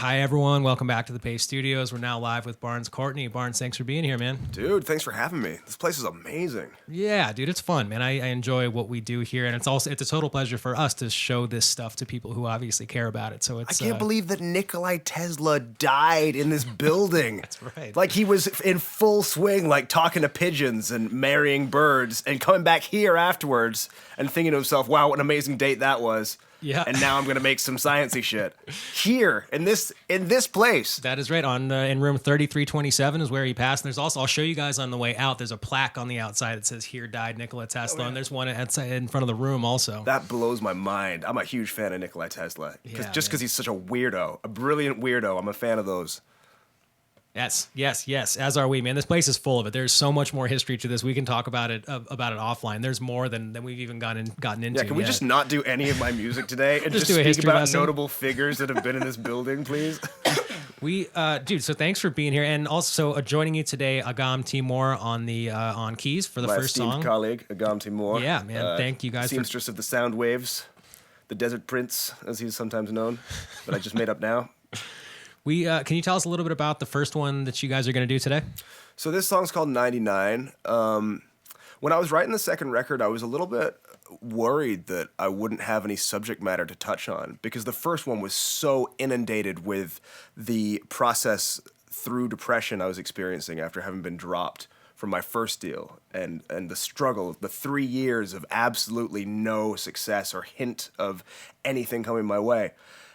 Hi, everyone. Welcome back to the Paste Studios. We're now live with Barnes Courtney. Barnes, thanks for being here, man. Dude, thanks for having me. This place is amazing. Yeah, dude, it's fun, man. I enjoy what we do here, and it's a total pleasure for us to show this stuff to people who obviously care about it. So I can't believe that Nikola Tesla died in this building. That's right. Like he was in full swing, like talking to pigeons and marrying birds and coming back here afterwards and thinking to himself, wow, what an amazing date that was. Yeah. And now I'm going to make some sciencey shit. Here, in this place. That is right. In room 3327 is where he passed. And there's also, I'll show you guys on the way out, there's a plaque on the outside that says, "Here died Nikola Tesla." Oh, yeah. And there's one outside in front of the room also. That blows my mind. I'm a huge fan of Nikola Tesla. Because he's such a weirdo, a brilliant weirdo. I'm a fan of those. Yes. As are we, man. This place is full of it. There's so much more history to this. We can talk about it offline. There's more than we've even gotten into. Yeah, can we just not do any of my music today and just do a speak history about lesson? notable figures that have been in this building, please? Dude. So thanks for being here, and also joining you today, Agam Timur on keys for the my first song. My colleague, Agam Timur. Yeah, man. Thank you guys. Seamstress of the Sound Waves, the Desert Prince, as he's sometimes known, that I just made up now. Can you tell us a little bit about the first one that you guys are going to do today? So this song's called 99. When I was writing the second record, I was a little bit worried that I wouldn't have any subject matter to touch on because the first one was so inundated with the process through depression I was experiencing after having been dropped from my first deal and the struggle, the 3 years of absolutely no success or hint of anything coming my way.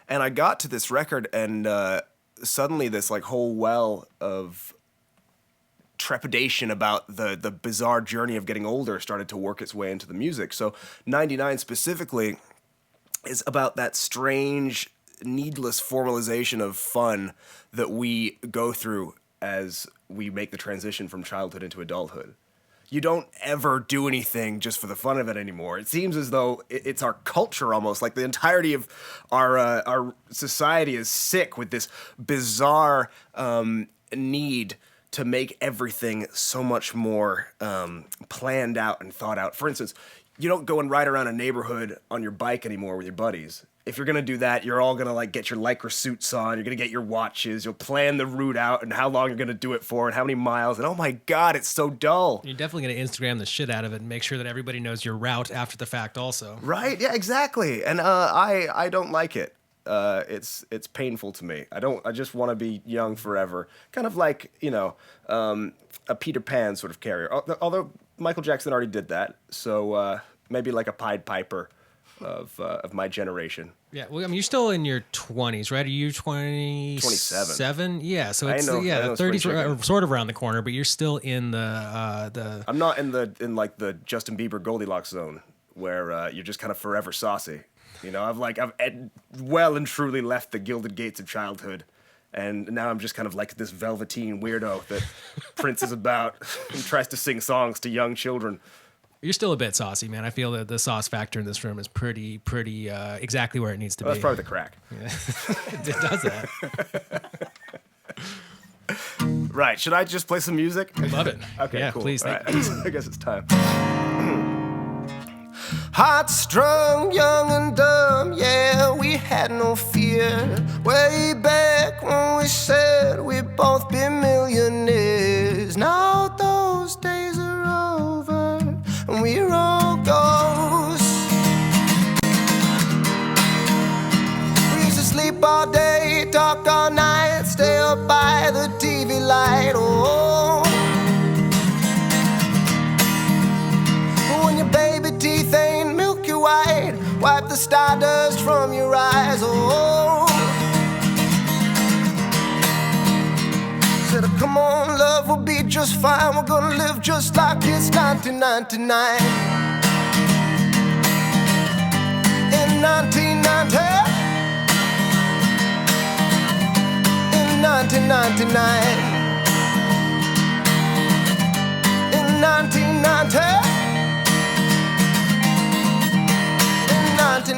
And I got to this record and suddenly this like whole well of trepidation about the bizarre journey of getting older started to work its way into the music. So 99 specifically is about that strange, needless formalization of fun that we go through as we make the transition from childhood into adulthood. You don't ever do anything just for the fun of it anymore. It seems as though it's our culture almost, like the entirety of our society is sick with this bizarre need to make everything so much more planned out and thought out. For instance, you don't go and ride around a neighborhood on your bike anymore with your buddies. If you're going to do that, you're all going to like get your Lycra suits on, you're going to get your watches, you'll plan the route out and how long you're going to do it for and how many miles, and oh my God, it's so dull. You're definitely going to Instagram the shit out of it and make sure that everybody knows your route after the fact also. Right, yeah, exactly. And I don't like it. It's painful to me. I just want to be young forever. Kind of like, a Peter Pan sort of carrier. Although Michael Jackson already did that, so maybe like a Pied Piper of my generation. Yeah, well, I mean, you're still in your 20s, right? Are you 27? Yeah, so it's I know, 30s are sort of around the corner, but you're still in the. I'm not in like the Justin Bieber Goldilocks zone where you're just kind of forever saucy. I've well and truly left the gilded gates of childhood, and now I'm just kind of like this velveteen weirdo that Prince is about and tries to sing songs to young children. You're still a bit saucy, man. I feel that the sauce factor in this room is pretty exactly where it needs to be. That's probably the crack. Yeah. It does that. Right. Should I just play some music? I love it. Okay, yeah, cool. Please. All right. I guess it's time. Hot, strong, young and dumb, yeah, we had no fear. Way back when we said we'd both be millionaires. Now those days are over and we're all ghosts. We used to sleep all day, talk all night, stay up by the TV light, oh. But when your baby teeth ain't milky white, wipe the stardust from your eyes, oh. Said, come on, love, we'll be just fine. We're gonna live just like it's 1999. In 1990, in 1999, in 1990.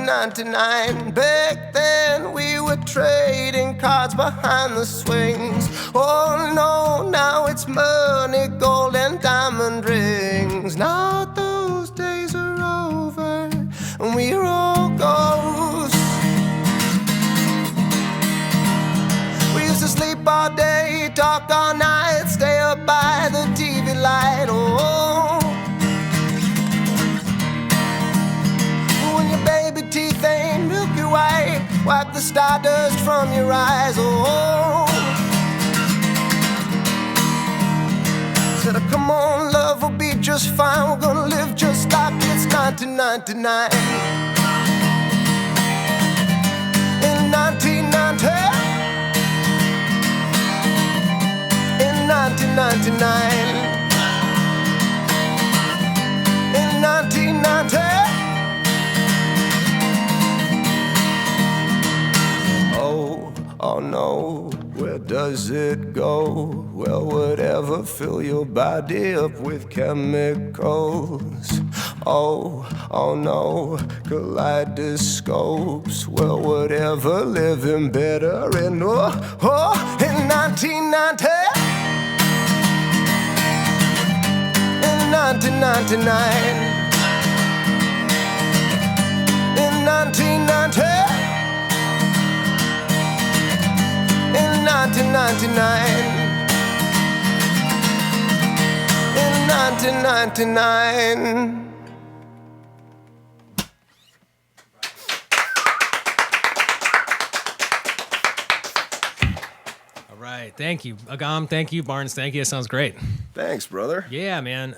1999. Back then we were trading cards behind the swings. Oh no, now it's money, gold and diamond rings. Now those days are over and we're all ghosts. sleep all day, talk all night, stay up by the TV light. Oh, when your baby teeth ain't milky white, wipe the stardust from your eyes. Oh, said, come on, love will be just fine. We're gonna live just like it's 1999. In 1990, in 1999, in 1990. Oh no, where does it go? Well, whatever, fill your body up with chemicals. Oh no, kaleidoscopes. Well, whatever, living better in 1990. In 1999. In 1990. In 1999. In 1999. All right. Thank you. Agam, thank you. Barnes, thank you. That sounds great. Thanks, brother. Yeah, man.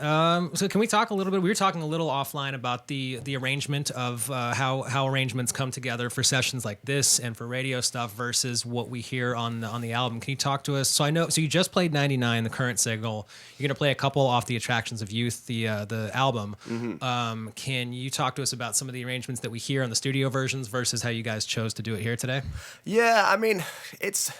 So can we talk a little bit? We were talking a little offline about the arrangement of how arrangements come together for sessions like this and for radio stuff versus what we hear on the album. Can you talk to us? So I know. So you just played 99, the current single. You're gonna play a couple off the Attractions of Youth, the album. Mm-hmm. Can you talk to us about some of the arrangements that we hear on the studio versions versus how you guys chose to do it here today? Yeah, I mean, it's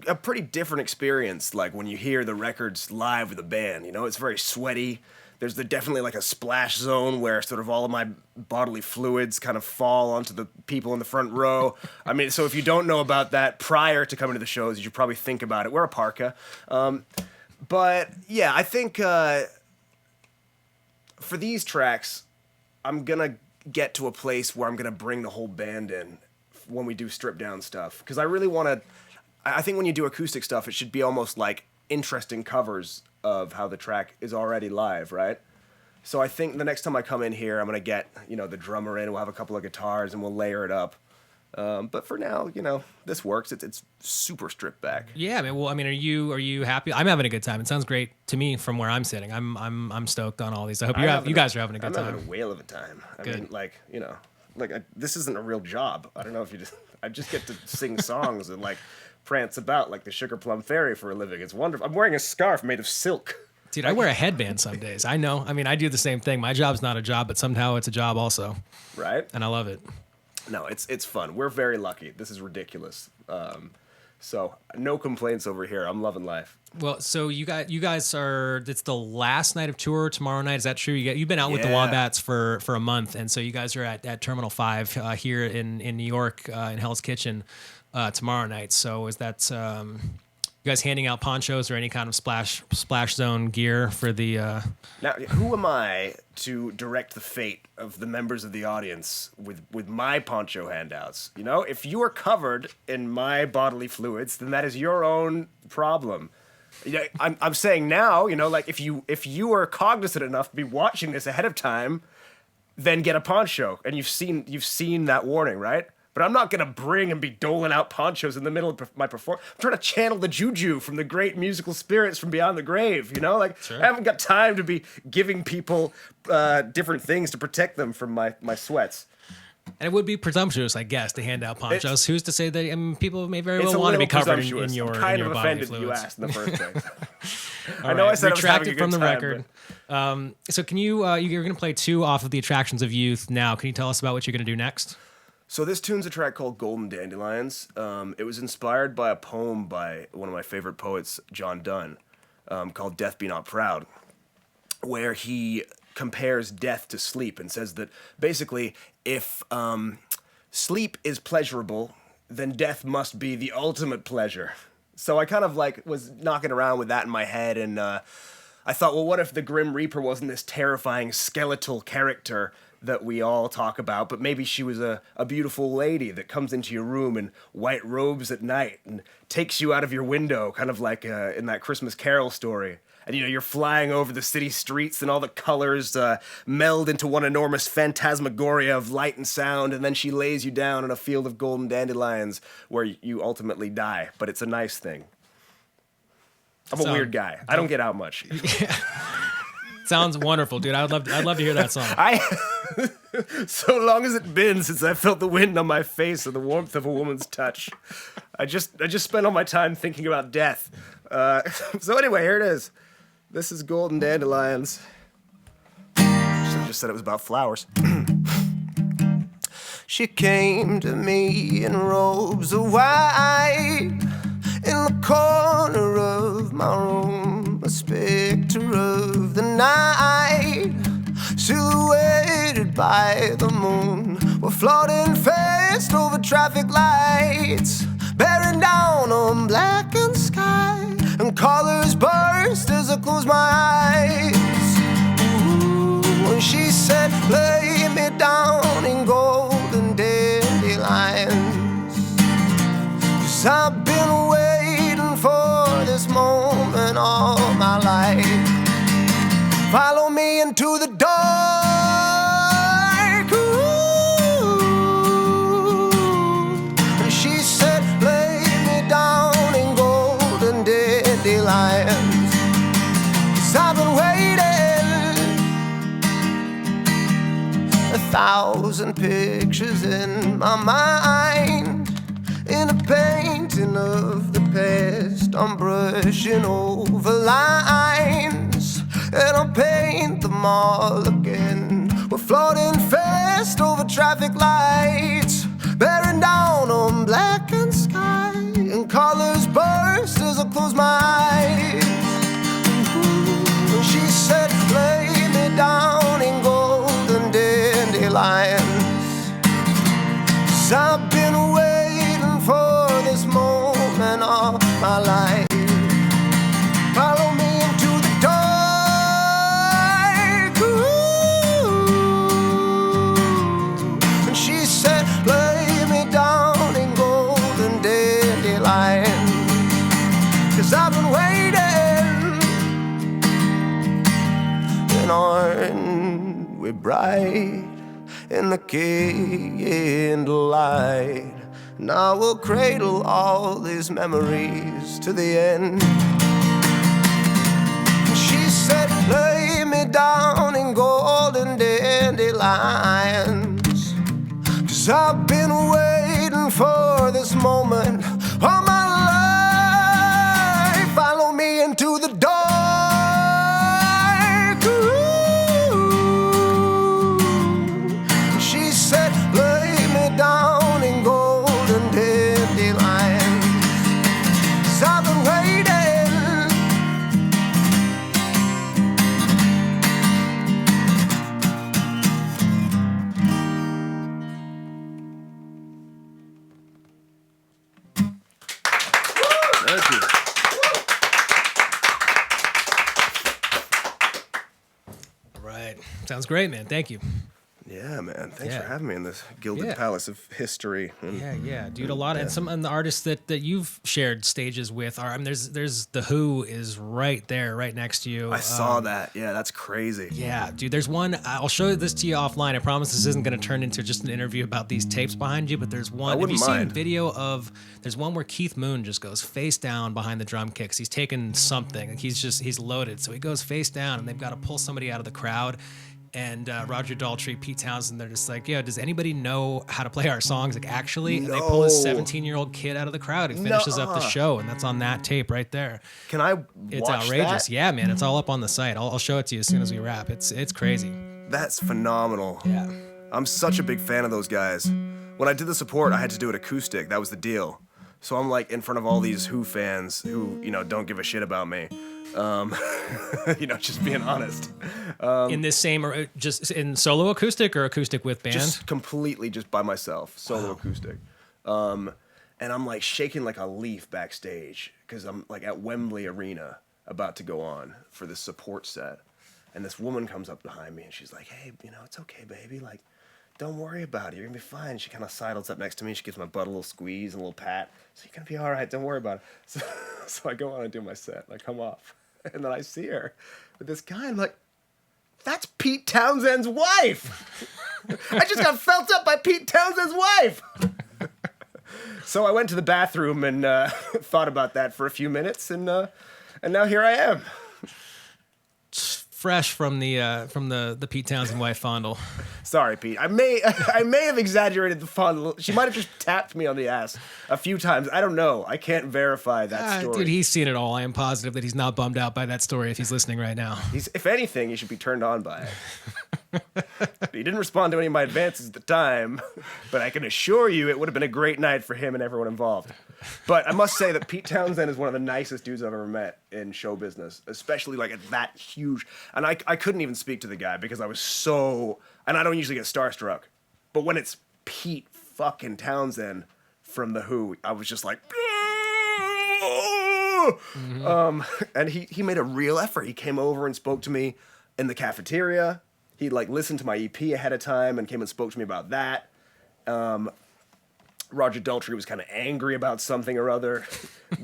a pretty different experience, like when you hear the records live with a band. You know, it's very sweaty. There's definitely like a splash zone where sort of all of my bodily fluids kind of fall onto the people in the front row. I mean, so if you don't know about that prior to coming to the shows, you should probably think about it. Wear a parka. But yeah, I think for these tracks, I'm going to get to a place where I'm going to bring the whole band in when we do stripped down stuff. Because I really want to... I think when you do acoustic stuff, it should be almost like interesting covers of how the track is already live, right? So I think the next time I come in here, I'm going to get, the drummer in, we'll have a couple of guitars, and we'll layer it up. But for now, this works. It's super stripped back. Yeah, man. Well, I mean, are you happy? I'm having a good time. It sounds great to me from where I'm sitting. I'm stoked on all these. I hope you guys are having a good time. I'm having a whale of a time. I mean, this isn't a real job. I don't know if I just get to sing songs and prance about like the Sugar Plum Fairy for a living. It's wonderful. I'm wearing a scarf made of silk. Dude, I wear a headband some days. I know. I mean, I do the same thing. My job's not a job, but somehow it's a job also. Right? And I love it. No, it's fun. We're very lucky. This is ridiculous. So no complaints over here. I'm loving life. Well, so you guys are. It's the last night of tour tomorrow night. Is that true? You've been out with the Wombats for a month, and so you guys are at Terminal 5 here in New York in Hell's Kitchen tomorrow night. So is that you guys handing out ponchos or any kind of splash zone gear for the? Now, who am I to direct the fate of the members of the audience with my poncho handouts? If you are covered in my bodily fluids, then that is your own problem. Yeah, I'm saying now, if you are cognizant enough to be watching this ahead of time, then get a poncho, and you've seen that warning, right? But I'm not gonna bring and be doling out ponchos in the middle of my performance. I'm trying to channel the juju from the great musical spirits from beyond the grave. Sure. I haven't got time to be giving people different things to protect them from my sweats. And it would be presumptuous, I guess, to hand out ponchos. Who's to say that people may very well It's want to be covered in your I'm kind in your of bodily offended that you fluids. asked in the first place. I know I said retract it from the record. So can you're going to play 2 off of the Attractions of Youth now. Can you tell us about what you're going to do next? So this tune's a track called Golden Dandelions. It was inspired by a poem by one of my favorite poets, John Donne, called Death Be Not Proud, where he compares death to sleep and says that basically if sleep is pleasurable, then death must be the ultimate pleasure. So I kind of was knocking around with that in my head, and I thought, well, what if the Grim Reaper wasn't this terrifying skeletal character that we all talk about, but maybe she was a beautiful lady that comes into your room in white robes at night and takes you out of your window, kind of like in that Christmas Carol story. And, you know, you're flying over the city streets and all the colors meld into one enormous phantasmagoria of light and sound, and then she lays you down in a field of golden dandelions where you ultimately die, but it's a nice thing. I'm a weird guy. I don't get out much. Sounds wonderful, dude. I'd love to hear that song. So long has it been since I felt the wind on my face and the warmth of a woman's touch. I just spent all my time thinking about death. So anyway, here it is. This is Golden Dandelions. Should have just said it was about flowers. She came to me in robes of white, in the corner of my room, a specter of the night, silhouetted by the moon. We're floating fast over traffic lights, bearing down on blackened sky, and colors burst as I close my eyes. Ooh, when she said, lay me down in golden dandelions, 'cause I've been waiting for this moment all my life. Follow me into the dark. Ooh. And she said, lay me down in golden dandelions, 'cause I've been waiting. 1,000 pictures in my mind, in a painting of the past. I'm brushing over lines, and I'll paint them all again. We're floating fast over traffic lights, bearing down on blackened sky, and colors burst as I close my eyes. Ooh, and she said, lay me down in golden dandelions, 'cause I've been waiting for this moment all my life. Follow me into the dark. Ooh. And she said, lay me down in golden dandelions, 'cause I've been waiting. And aren't we bright in the candlelight? Now we'll cradle all these memories to the end. She said, lay me down in golden dandelions, 'cause I've been waiting for this moment all my life. Follow me into the dark. Ooh. She said, lay me down in golden dandelions, 'cause I've been waiting. Thank you. Right. Sounds great, man. Thank you. Yeah, man. Thanks Yeah. for having me in this gilded Yeah. palace of history. And Yeah, dude. A lot of and some of the artists that you've shared stages with are. I mean, there's the Who is right there, right next to you. I saw that. Yeah, that's crazy. Yeah, dude. There's one. I'll show this to you offline. I promise this isn't going to turn into just an interview about these tapes behind you. But there's one. Have you wouldn't mind. seen video of? There's one where Keith Moon just goes face down behind the drum kicks. He's taking something. Like he's loaded. So he goes face down, and they've got to pull somebody out of the crowd. And Roger Daltrey, Pete Townsend, they're just like, yo, does anybody know how to play our songs? Like, actually? And they pull this No. 17-year-old kid out of the crowd who finishes up the show, and that's on that tape right there. Can I It's watch outrageous. that? Yeah, man. It's all up on the site. I'll show it to you as soon as we wrap. It's crazy. That's phenomenal. Yeah. I'm such a big fan of those guys. When I did the support, I had to do it acoustic. That was the deal. So I'm like in front of all these Who fans who, you know, don't give a shit about me. You know, just being honest. In this same, or just in solo acoustic or acoustic with band? Just completely just by myself, solo acoustic. And I'm like shaking like a leaf backstage because I'm like at Wembley Arena about to go on for this support set. And this woman comes up behind me and she's like, hey, it's okay, baby. Like, don't worry about it. You're going to be fine. She kind of sidles up next to me. She gives my butt a little squeeze and a little pat. So you're going to be all right. Don't worry about it. So I go on and do my set. And I come off. And then I see her with this guy. I'm like, that's Pete Townshend's wife. I just got felt up by Pete Townshend's wife. So I went to the bathroom and thought about that for a few minutes. And now here I am. Fresh from the Pete Townsend wife fondle. Sorry, Pete. I may have exaggerated the fondle. She might have just tapped me on the ass a few times. I don't know. I can't verify that story. Dude, he's seen it all. I am positive that he's not bummed out by that story if he's listening right now. If anything, he should be turned on by it. He didn't respond to any of my advances at the time, but I can assure you it would have been a great night for him and everyone involved. But I must say that Pete Townsend is one of the nicest dudes I've ever met in show business, especially like at that huge. And I couldn't even speak to the guy because I was so. And I don't usually get starstruck, but when it's Pete fucking Townsend from The Who, I was just like. Mm-hmm. And he made a real effort. He came over and spoke to me in the cafeteria. He like listened to my EP ahead of time and came and spoke to me about that. Roger Daltrey was kind of angry about something or other. I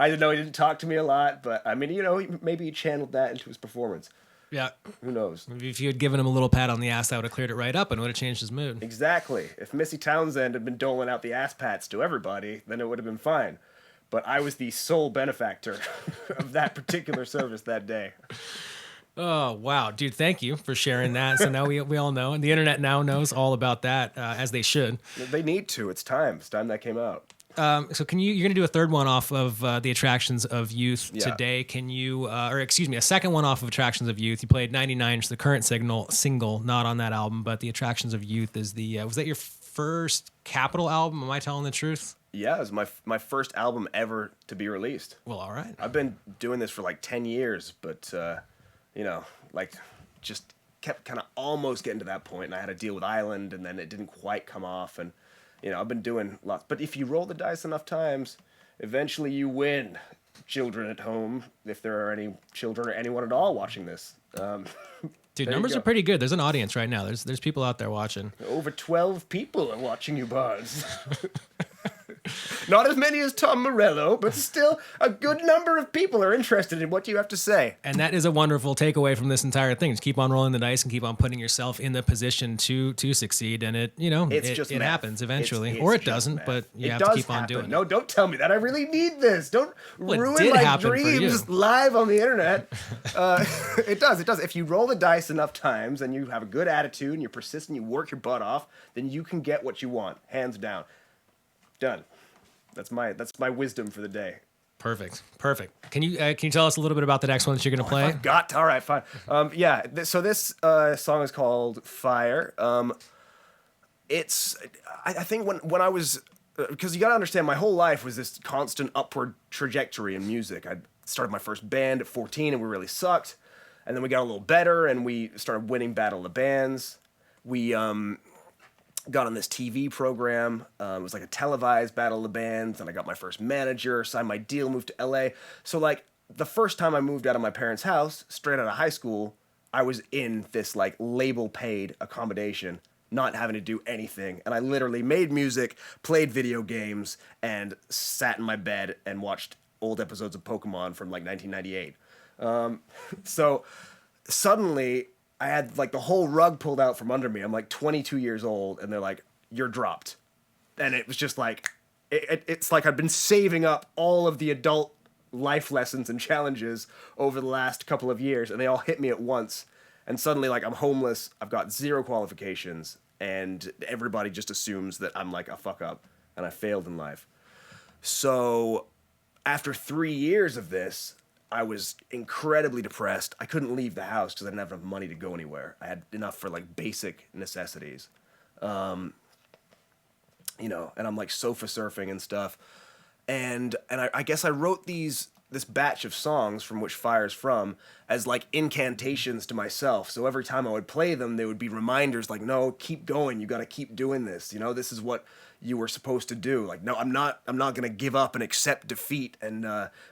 didn't know, he didn't talk to me a lot, but I mean, maybe he channeled that into his performance. Yeah. Who knows? Maybe if you had given him a little pat on the ass, that would have cleared it right up and would have changed his mood. Exactly. If Missy Townsend had been doling out the ass pats to everybody, then it would have been fine. But I was the sole benefactor of that particular service that day. Oh, wow. Dude, thank you for sharing that. So now we all know, and the internet now knows all about that, as they should. They need to. It's time. It's time that came out. So you're going to do a third one off of the Attractions of Youth today. Can you, a second one off of Attractions of Youth. You played 99, which is the current single, not on that album, but the Attractions of Youth is was that your first Capitol album? Am I telling the truth? Yeah, it was my first album ever to be released. Well, all right. I've been doing this for like 10 years, but, just kept kind of almost getting to that point, and I had to deal with Island, and then it didn't quite come off, and, I've been doing lots. But if you roll the dice enough times, eventually you win, children at home, if there are any children or anyone at all watching this. Dude, numbers are pretty good. There's an audience right now. There's people out there watching. Over 12 people are watching you, Bards. Not as many as Tom Morello, but still a good number of people are interested in what you have to say. And that is a wonderful takeaway from this entire thing. Just keep on rolling the dice and keep on putting yourself in the position to succeed. And it happens eventually. Or it doesn't, math. but you have to keep on doing it. No, don't tell me that. I really need this. Don't ruin my dreams live on the internet. It does. If you roll the dice enough times and you have a good attitude and you're persistent, you work your butt off, then you can get what you want. Hands down. Done. That's my wisdom for the day. Perfect. Can you tell us a little bit about the next one that you're going to play? I forgot. All right, fine. So this song is called Fire. I think when I was, because you got to understand, my whole life was this constant upward trajectory in music. I started my first band at 14 and we really sucked. And then we got a little better and we started winning Battle of the Bands. We got on this TV program. It was like a televised Battle of the Bands, and I got my first manager, signed my deal, moved to LA. So like the first time I moved out of my parents' house, straight out of high school, I was in this like label paid accommodation, not having to do anything. And I literally made music, played video games, and sat in my bed and watched old episodes of Pokemon from like 1998. So suddenly I had like the whole rug pulled out from under me. I'm like 22 years old and they're like, you're dropped. And it was just like, it's like I've been saving up all of the adult life lessons and challenges over the last couple of years and they all hit me at once. And suddenly like I'm homeless, I've got 0 qualifications and everybody just assumes that I'm like a fuck up and I failed in life. So after 3 years of this, I was incredibly depressed. I couldn't leave the house because I didn't have enough money to go anywhere. I had enough for like basic necessities, and I'm like sofa surfing and stuff. And I guess I wrote this batch of songs from which Fire's from as like incantations to myself. So every time I would play them, they would be reminders like, no, keep going. You got to keep doing this. This is what you were supposed to do. Like, no, I'm not going to give up and accept defeat and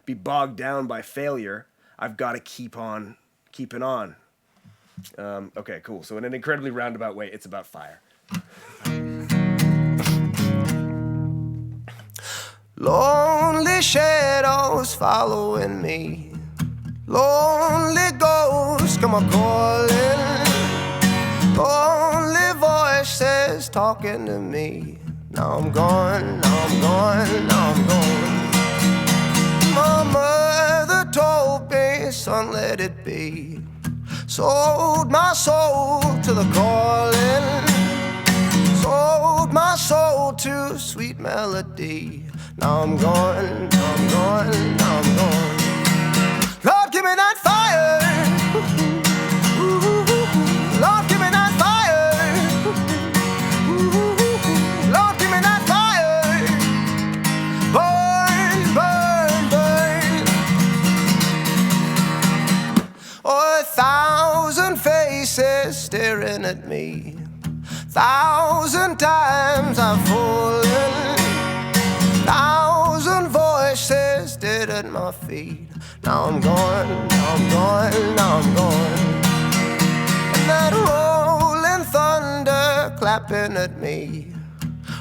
be bogged down by failure. I've got to keep on keeping on. Okay, cool. So in an incredibly roundabout way, it's about fire. Lonely shadows following me. Lonely ghosts come a-calling. Lonely voices talking to me. Now I'm gone, now I'm gone, now I'm gone. My mother told me, son, let it be. Sold my soul to the calling. Sold my soul to sweet melody. Now I'm gone, now I'm gone, now I'm gone. Lord, give me that fire. Lord, give me that fire. Lord, give me that fire. Burn, burn, burn. Oh, 1,000 faces staring at me. 1,000 times I've fallen. 1,000 voices dead at my feet. Now I'm gone, now I'm gone, now I'm gone. And that rolling thunder clapping at me.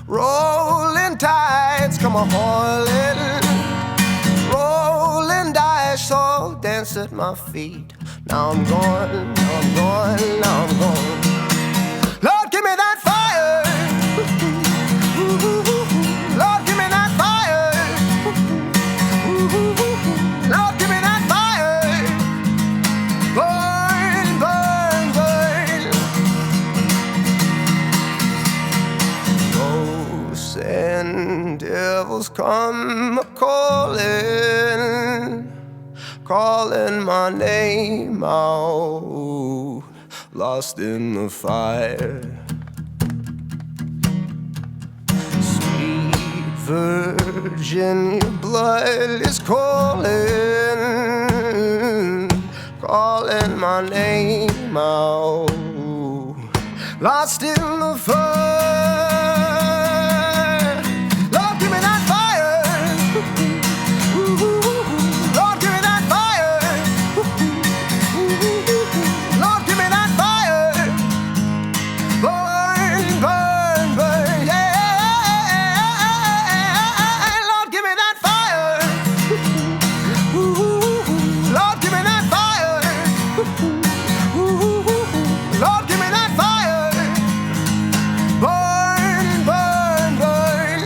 Rolling tides come a-hauling. Rolling dice all dance at my feet. Now I'm gone, now I'm gone, now I'm gone. Lord, give me that fire. Lord, give me that fire. Lord, give me that fire. Burn, burn, burn. Ghosts and devils come a-calling, calling my name out, lost in the fire. Sweet virgin, your blood is calling, calling my name out, lost in the fire. Lord, give me that fire. Lord, give me that fire. Lord, give me that fire. Burn, burn, burn, yeah. Lord, give me that fire. Lord, give me that fire. Lord, give me that fire. Burn, burn, burn.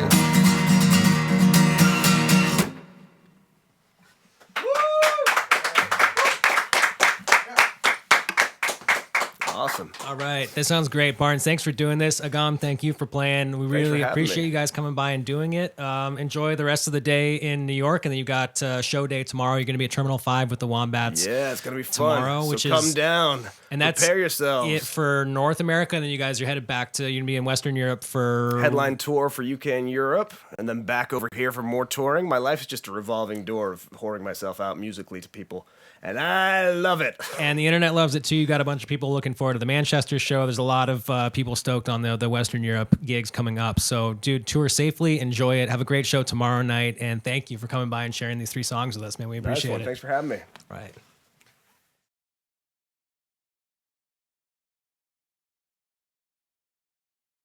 Awesome. All right, that sounds great, Barnes. Thanks for doing this. Agam, thank you for playing. We really for having appreciate me. you guys coming by and doing it. Enjoy the rest of the day in New York, and then you got show day tomorrow. You're going to be at Terminal 5 with the Wombats. Yeah, it's gonna be fun. Tomorrow, So which come is- down. And that's prepare yourselves. it for North America, and then you guys are headed back to, you're going to be in Western Europe for... Headline tour for UK and Europe, and then back over here for more touring. My life is just a revolving door of whoring myself out musically to people, and I love it. And the internet loves it too. You got a bunch of people looking forward to the Manchester show. There's a lot of people stoked on the Western Europe gigs coming up. So, dude, tour safely, enjoy it. Have a great show tomorrow night, and thank you for coming by and sharing these 3 songs with us, man. We Nice appreciate one. it. Thanks for having me. Right.